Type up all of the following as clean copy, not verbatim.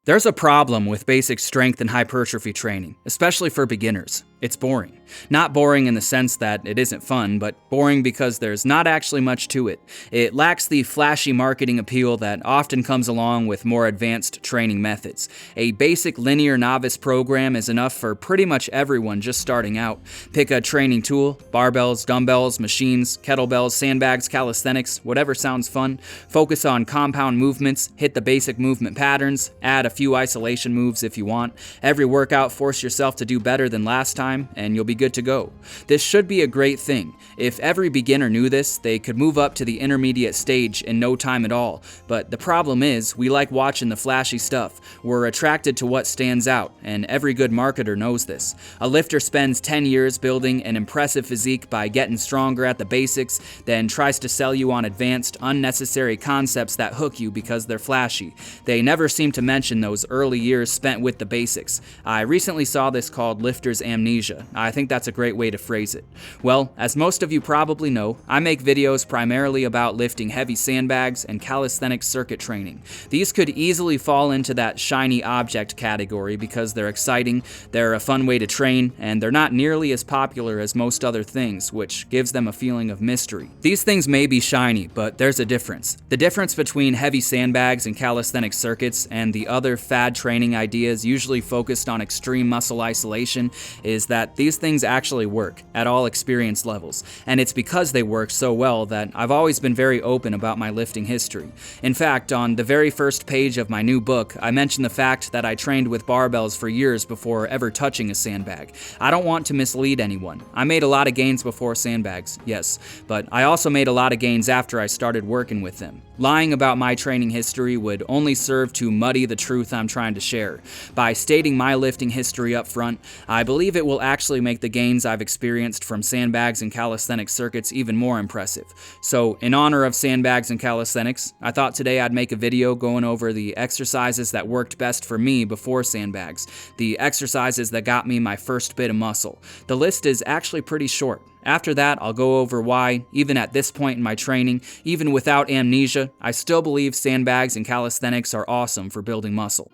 There's a problem with basic strength and hypertrophy training, especially for beginners. It's boring. Not boring in the sense that it isn't fun, but boring because there's not actually much to it. It lacks the flashy marketing appeal that often comes along with more advanced training methods. A basic linear novice program is enough for pretty much everyone just starting out. Pick a training tool: barbells, dumbbells, machines, kettlebells, sandbags, calisthenics, whatever sounds fun. Focus on compound movements, hit the basic movement patterns, add a few isolation moves if you want. Every workout, force yourself to do better than last time, and you'll be good to go. This should be a great thing. If every beginner knew this, they could move up to the intermediate stage in no time at all. But the problem is, we like watching the flashy stuff. We're attracted to what stands out, and every good marketer knows this. A lifter spends 10 years building an impressive physique by getting stronger at the basics, then tries to sell you on advanced, unnecessary concepts that hook you because they're flashy. They never seem to mention those early years spent with the basics. I recently saw this called lifter's amnesia. I think that's a great way to phrase it. Well, as most of you probably know, I make videos primarily about lifting heavy sandbags and calisthenics circuit training. These could easily fall into that shiny object category because they're exciting, they're a fun way to train, and they're not nearly as popular as most other things, which gives them a feeling of mystery. These things may be shiny, but there's a difference. The difference between heavy sandbags and calisthenics circuits and the other fad training ideas usually focused on extreme muscle isolation is that these things actually work at all experience levels, and it's because they work so well that I've always been very open about my lifting history. In fact, on the very first page of my new book, I mentioned the fact that I trained with barbells for years before ever touching a sandbag. I don't want to mislead anyone. I made a lot of gains before sandbags, yes, but I also made a lot of gains after I started working with them. Lying about my training history would only serve to muddy the truth I'm trying to share. By stating my lifting history up front, I believe it will actually make the gains I've experienced from sandbags and calisthenics circuits even more impressive. So, in honor of sandbags and calisthenics, I thought today I'd make a video going over the exercises that worked best for me before sandbags, the exercises that got me my first bit of muscle. The list is actually pretty short. After that, I'll go over why, even at this point in my training, even without amnesia, I still believe sandbags and calisthenics are awesome for building muscle.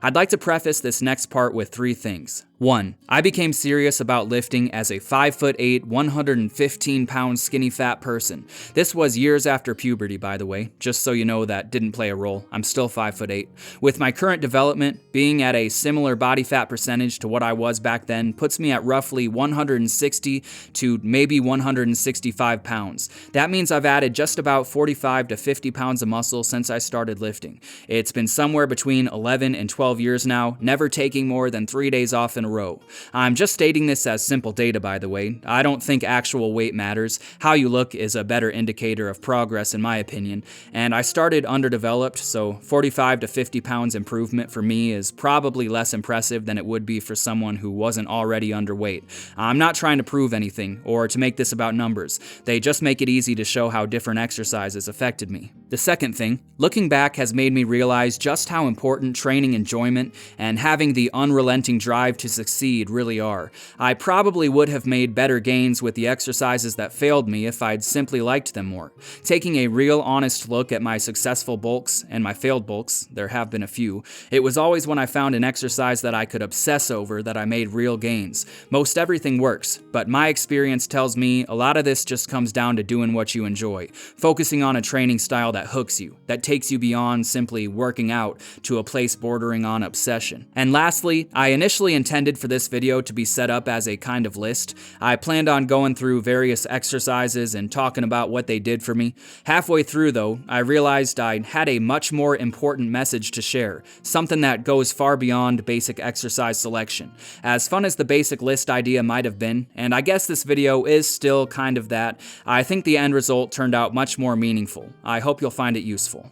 I'd like to preface this next part with 3 things. 1. I became serious about lifting as a 5'8", 115-pound skinny fat person. This was years after puberty, by the way, just so you know that didn't play a role. I'm still 5'8". With my current development, being at a similar body fat percentage to what I was back then puts me at roughly 160 to maybe 165 pounds. That means I've added just about 45 to 50 pounds of muscle since I started lifting. It's been somewhere between 11 and 12 years now, never taking more than 3 days off in a row. I'm just stating this as simple data, by the way. I don't think actual weight matters. How you look is a better indicator of progress, in my opinion. And I started underdeveloped, so 45 to 50 pounds improvement for me is probably less impressive than it would be for someone who wasn't already underweight. I'm not trying to prove anything or to make this about numbers. They just make it easy to show how different exercises affected me. The second thing, looking back has made me realize just how important training enjoyment and having the unrelenting drive to succeed really are. I probably would have made better gains with the exercises that failed me if I'd simply liked them more. Taking a real honest look at my successful bulks and my failed bulks, there have been a few, it was always when I found an exercise that I could obsess over that I made real gains. Most everything works, but my experience tells me a lot of this just comes down to doing what you enjoy, focusing on a training style that hooks you, that takes you beyond simply working out to a place bordering on obsession. And lastly, I initially intended for this video to be set up as a kind of list. I planned on going through various exercises and talking about what they did for me. Halfway through though, I realized I had a much more important message to share, something that goes far beyond basic exercise selection. As fun as the basic list idea might have been, and I guess this video is still kind of that, I think the end result turned out much more meaningful. I hope you'll find it useful.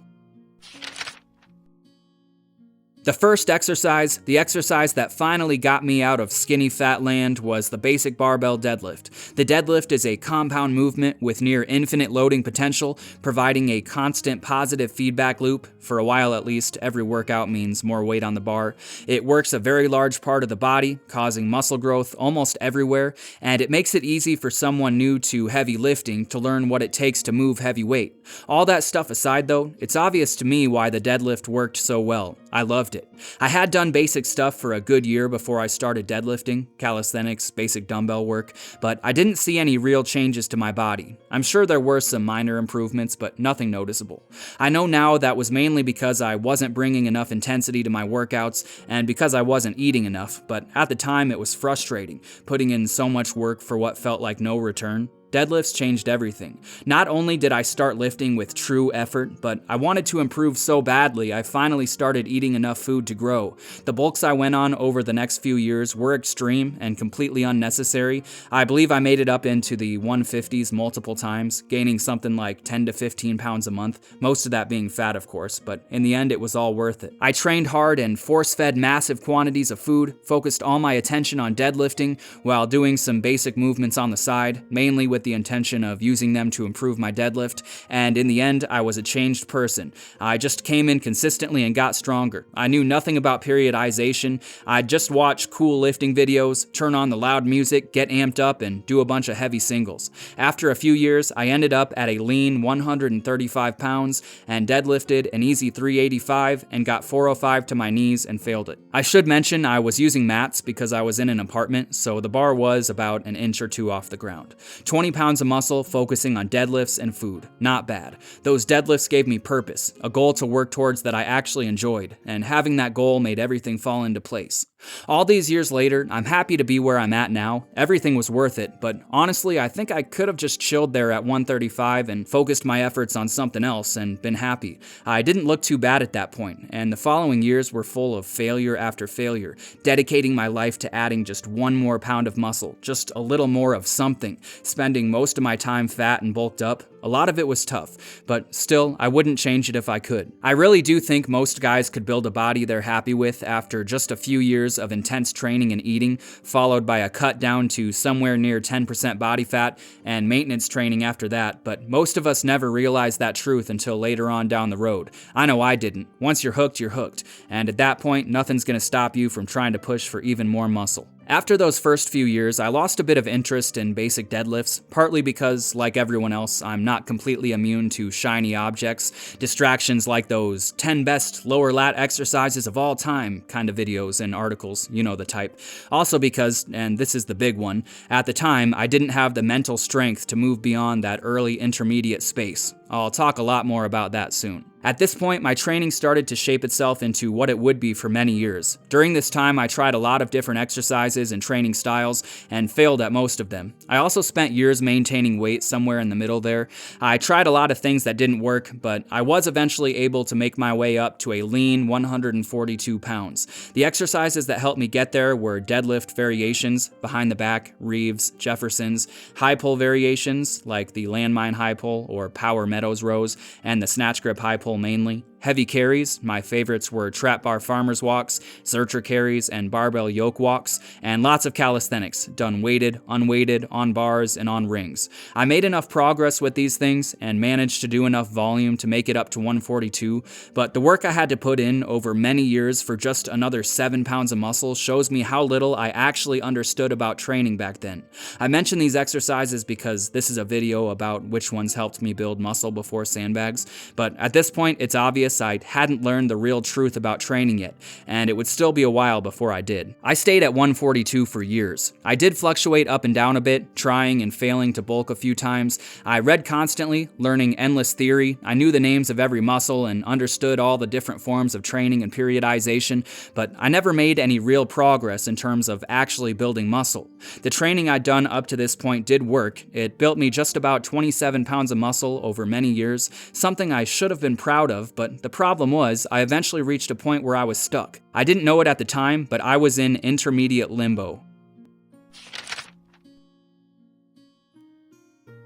The first exercise, the exercise that finally got me out of skinny fat land, was the basic barbell deadlift. The deadlift is a compound movement with near infinite loading potential, providing a constant positive feedback loop. For a while at least, every workout means more weight on the bar. It works a very large part of the body, causing muscle growth almost everywhere, and it makes it easy for someone new to heavy lifting to learn what it takes to move heavy weight. All that stuff aside though, it's obvious to me why the deadlift worked so well. I loved it. I had done basic stuff for a good year before I started deadlifting, calisthenics, basic dumbbell work, but I didn't see any real changes to my body. I'm sure there were some minor improvements, but nothing noticeable. I know now that was mainly because I wasn't bringing enough intensity to my workouts and because I wasn't eating enough, but at the time it was frustrating, putting in so much work for what felt like no return. Deadlifts changed everything. Not only did I start lifting with true effort, but I wanted to improve so badly I finally started eating enough food to grow. The bulks I went on over the next few years were extreme and completely unnecessary. I believe I made it up into the 150s multiple times, gaining something like 10 to 15 pounds a month, most of that being fat of course, but in the end it was all worth it. I trained hard and force-fed massive quantities of food, focused all my attention on deadlifting while doing some basic movements on the side, mainly with the intention of using them to improve my deadlift, and in the end, I was a changed person. I just came in consistently and got stronger. I knew nothing about periodization. I'd just watch cool lifting videos, turn on the loud music, get amped up, and do a bunch of heavy singles. After a few years, I ended up at a lean 135 pounds and deadlifted an easy 385 and got 405 to my knees and failed it. I should mention I was using mats because I was in an apartment, so the bar was about an inch or two off the ground. 20 pounds of muscle focusing on deadlifts and food. Not bad. Those deadlifts gave me purpose, a goal to work towards that I actually enjoyed, and having that goal made everything fall into place. All these years later, I'm happy to be where I'm at now. Everything was worth it, but honestly, I think I could have just chilled there at 135 and focused my efforts on something else and been happy. I didn't look too bad at that point, and the following years were full of failure after failure, dedicating my life to adding just one more pound of muscle, just a little more of something, spending most of my time fat and bulked up. A lot of it was tough, but still, I wouldn't change it if I could. I really do think most guys could build a body they're happy with after just a few years of intense training and eating, followed by a cut down to somewhere near 10% body fat and maintenance training after that, but most of us never realize that truth until later on down the road. I know I didn't. Once you're hooked, and at that point, nothing's gonna stop you from trying to push for even more muscle. After those first few years, I lost a bit of interest in basic deadlifts, partly because, like everyone else, I'm not completely immune to shiny objects, distractions like those 10 best lower lat exercises of all time kind of videos and articles, you know the type. Also because, and this is the big one, at the time I didn't have the mental strength to move beyond that early intermediate space. I'll talk a lot more about that soon. At this point, my training started to shape itself into what it would be for many years. During this time, I tried a lot of different exercises and training styles and failed at most of them. I also spent years maintaining weight somewhere in the middle there. I tried a lot of things that didn't work, but I was eventually able to make my way up to a lean 142 pounds. The exercises that helped me get there were deadlift variations, behind the back, Reeves, Jeffersons, high pull variations like the landmine high pull or power Meadows rows, and the snatch grip high pull mainly. Heavy carries, my favorites were trap bar farmer's walks, Zercher carries, and barbell yoke walks, and lots of calisthenics, done weighted, unweighted, on bars, and on rings. I made enough progress with these things and managed to do enough volume to make it up to 142, but the work I had to put in over many years for just another 7 pounds of muscle shows me how little I actually understood about training back then. I mention these exercises because this is a video about which ones helped me build muscle before Sandbags, but at this point it's obvious I hadn't learned the real truth about training yet, and it would still be a while before I did. I stayed at 142 for years. I did fluctuate up and down a bit, trying and failing to bulk a few times. I read constantly, learning endless theory. I knew the names of every muscle and understood all the different forms of training and periodization, but I never made any real progress in terms of actually building muscle. The training I'd done up to this point did work. It built me just about 27 pounds of muscle over many years, something I should have been proud of, but the problem was, I eventually reached a point where I was stuck. I didn't know it at the time, but I was in intermediate limbo.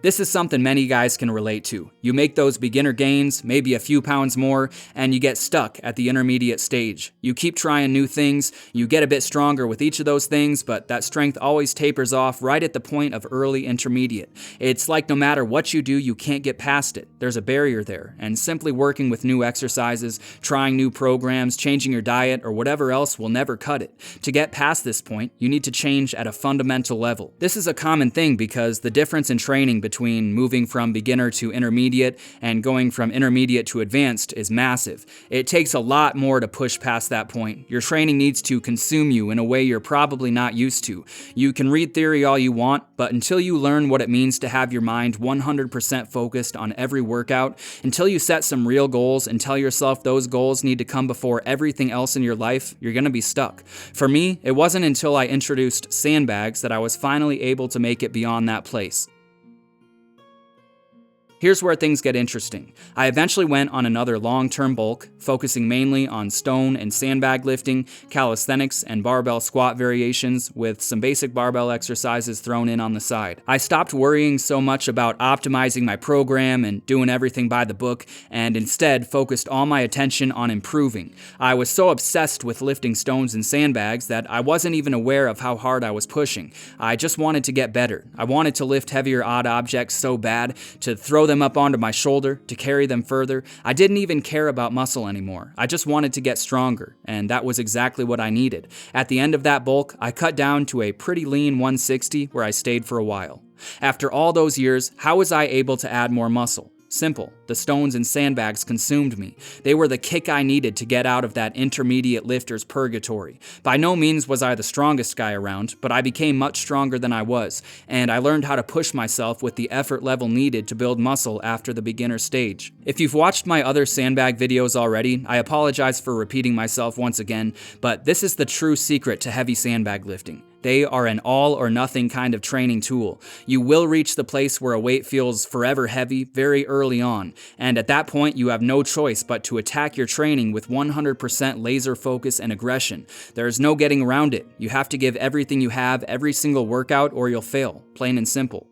This is something many guys can relate to. You make those beginner gains, maybe a few pounds more, and you get stuck at the intermediate stage. You keep trying new things, you get a bit stronger with each of those things, but that strength always tapers off right at the point of early intermediate. It's like no matter what you do, you can't get past it. There's a barrier there, and simply working with new exercises, trying new programs, changing your diet, or whatever else will never cut it. To get past this point, you need to change at a fundamental level. This is a common thing because the difference in training between moving from beginner to intermediate and going from intermediate to advanced is massive. It takes a lot more to push past that point. Your training needs to consume you in a way you're probably not used to. You can read theory all you want, but until you learn what it means to have your mind 100% focused on every workout, until you set some real goals and tell yourself those goals need to come before everything else in your life, you're gonna be stuck. For me, it wasn't until I introduced Sandbags that I was finally able to make it beyond that place. Here's where things get interesting. I eventually went on another long-term bulk, focusing mainly on stone and sandbag lifting, calisthenics, and barbell squat variations with some basic barbell exercises thrown in on the side. I stopped worrying so much about optimizing my program and doing everything by the book, and instead focused all my attention on improving. I was so obsessed with lifting stones and sandbags that I wasn't even aware of how hard I was pushing. I just wanted to get better. I wanted to lift heavier odd objects so bad, to throw them up onto my shoulder, to carry them further. I didn't even care about muscle anymore. I just wanted to get stronger, and that was exactly what I needed. At the end of that bulk, I cut down to a pretty lean 160 where I stayed for a while. After all those years, how was I able to add more muscle? Simple. The stones and sandbags consumed me. They were the kick I needed to get out of that intermediate lifter's purgatory. By no means was I the strongest guy around, but I became much stronger than I was, and I learned how to push myself with the effort level needed to build muscle after the beginner stage. If you've watched my other sandbag videos already, I apologize for repeating myself once again, but this is the true secret to heavy sandbag lifting. They are an all or nothing kind of training tool. You will reach the place where a weight feels forever heavy very early on, and at that point you have no choice but to attack your training with 100% laser focus and aggression. There is no getting around it. You have to give everything you have every single workout or you'll fail, plain and simple.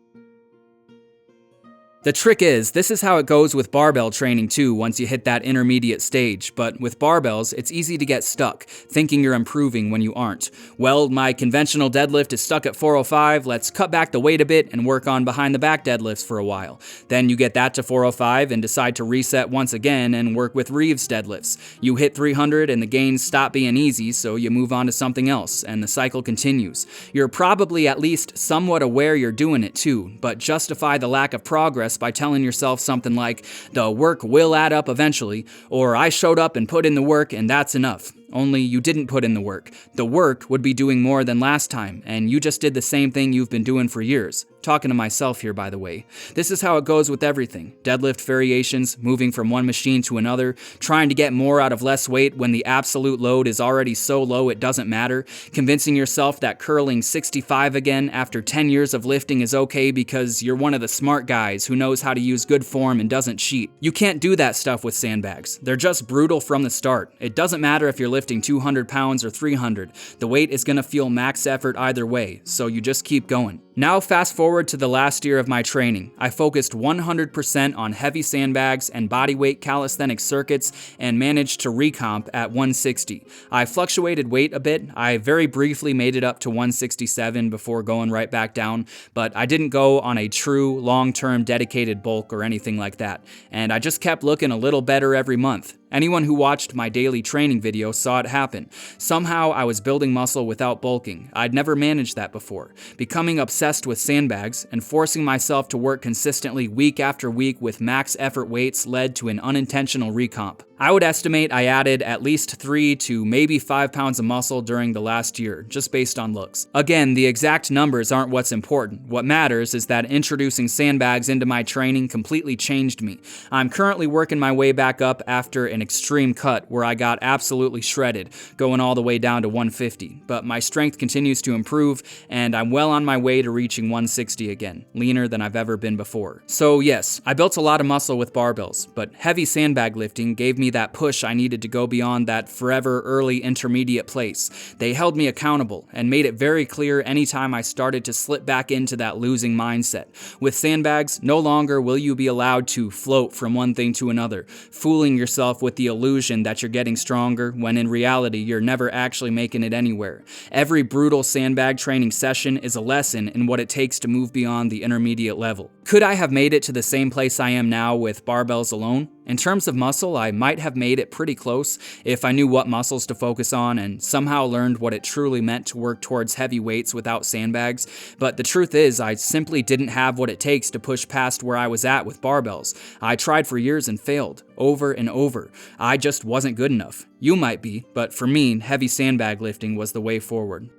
The trick is, this is how it goes with barbell training too once you hit that intermediate stage, but with barbells, it's easy to get stuck, thinking you're improving when you aren't. Well, my conventional deadlift is stuck at 405, let's cut back the weight a bit and work on behind the back deadlifts for a while. Then you get that to 405 and decide to reset once again and work with Reeves deadlifts. You hit 300 and the gains stop being easy, so you move on to something else, and the cycle continues. You're probably at least somewhat aware you're doing it too, but justify the lack of progress by telling yourself something like, the work will add up eventually, or I showed up and put in the work and that's enough. Only you didn't put in the work. The work would be doing more than last time, and you just did the same thing you've been doing for years. Talking to myself here, by the way. This is how it goes with everything. Deadlift variations, moving from one machine to another, trying to get more out of less weight when the absolute load is already so low it doesn't matter, convincing yourself that curling 65 again after 10 years of lifting is okay because you're one of the smart guys who knows how to use good form and doesn't cheat. You can't do that stuff with sandbags. They're just brutal from the start. It doesn't matter if you're lifting 200 pounds or 300. The weight is gonna feel max effort either way, so you just keep going. Now fast forward to the last year of my training. I focused 100% on heavy sandbags and bodyweight calisthenics circuits and managed to recomp at 160. I fluctuated weight a bit. I very briefly made it up to 167 before going right back down, but I didn't go on a true long-term dedicated bulk or anything like that, and I just kept looking a little better every month. Anyone who watched my daily training video saw it happen. Somehow I was building muscle without bulking. I'd never managed that before. Becoming obsessed with sandbags and forcing myself to work consistently week after week with max effort weights led to an unintentional recomp. I would estimate I added at least 3 to maybe 5 pounds of muscle during the last year, just based on looks. Again, the exact numbers aren't what's important. What matters is that introducing sandbags into my training completely changed me. I'm currently working my way back up after an extreme cut where I got absolutely shredded, going all the way down to 150, but my strength continues to improve and I'm well on my way to reaching 160 again, leaner than I've ever been before. So yes, I built a lot of muscle with barbells, but heavy sandbag lifting gave me that push I needed to go beyond that forever early intermediate place. They held me accountable and made it very clear anytime I started to slip back into that losing mindset. With Sandbags, no longer will you be allowed to float from one thing to another, fooling yourself with the illusion that you're getting stronger when in reality you're never actually making it anywhere. Every brutal sandbag training session is a lesson in what it takes to move beyond the intermediate level. Could I have made it to the same place I am now with barbells alone? In terms of muscle, I might have made it pretty close if I knew what muscles to focus on and somehow learned what it truly meant to work towards heavy weights without sandbags, but the truth is I simply didn't have what it takes to push past where I was at with barbells. I tried for years and failed, over and over. I just wasn't good enough. You might be, but for me, heavy sandbag lifting was the way forward.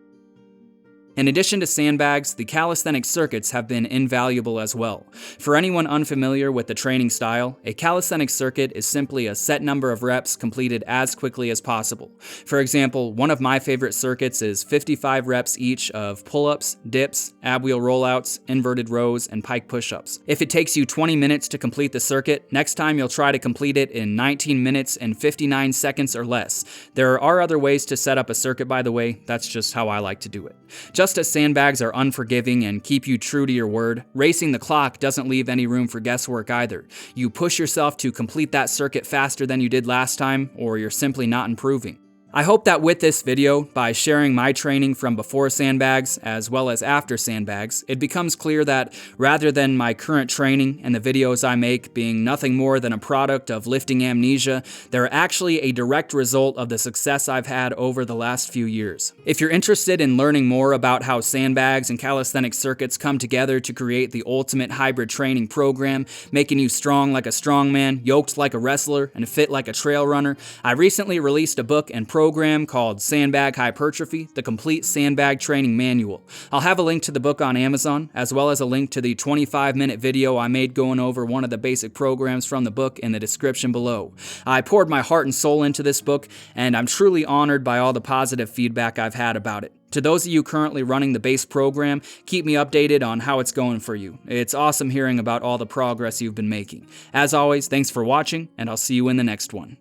In addition to sandbags, the calisthenics circuits have been invaluable as well. For anyone unfamiliar with the training style, a calisthenics circuit is simply a set number of reps completed as quickly as possible. For example, one of my favorite circuits is 55 reps each of pull-ups, dips, ab wheel rollouts, inverted rows, and pike push-ups. If it takes you 20 minutes to complete the circuit, next time you'll try to complete it in 19 minutes and 59 seconds or less. There are other ways to set up a circuit, by the way. That's just how I like to do it. Just as sandbags are unforgiving and keep you true to your word, racing the clock doesn't leave any room for guesswork either. You push yourself to complete that circuit faster than you did last time, or you're simply not improving. I hope that with this video, by sharing my training from before sandbags as well as after sandbags, it becomes clear that rather than my current training and the videos I make being nothing more than a product of lifting amnesia, they're actually a direct result of the success I've had over the last few years. If you're interested in learning more about how sandbags and calisthenics circuits come together to create the ultimate hybrid training program, making you strong like a strongman, yoked like a wrestler, and fit like a trail runner, I recently released a book and program called Sandbag Hypertrophy, the complete sandbag training manual. I'll have a link to the book on Amazon, as well as a link to the 25-minute video I made going over one of the basic programs from the book in the description below. I poured my heart and soul into this book, and I'm truly honored by all the positive feedback I've had about it. To those of you currently running the base program, keep me updated on how it's going for you. It's awesome hearing about all the progress you've been making. As always, thanks for watching, and I'll see you in the next one.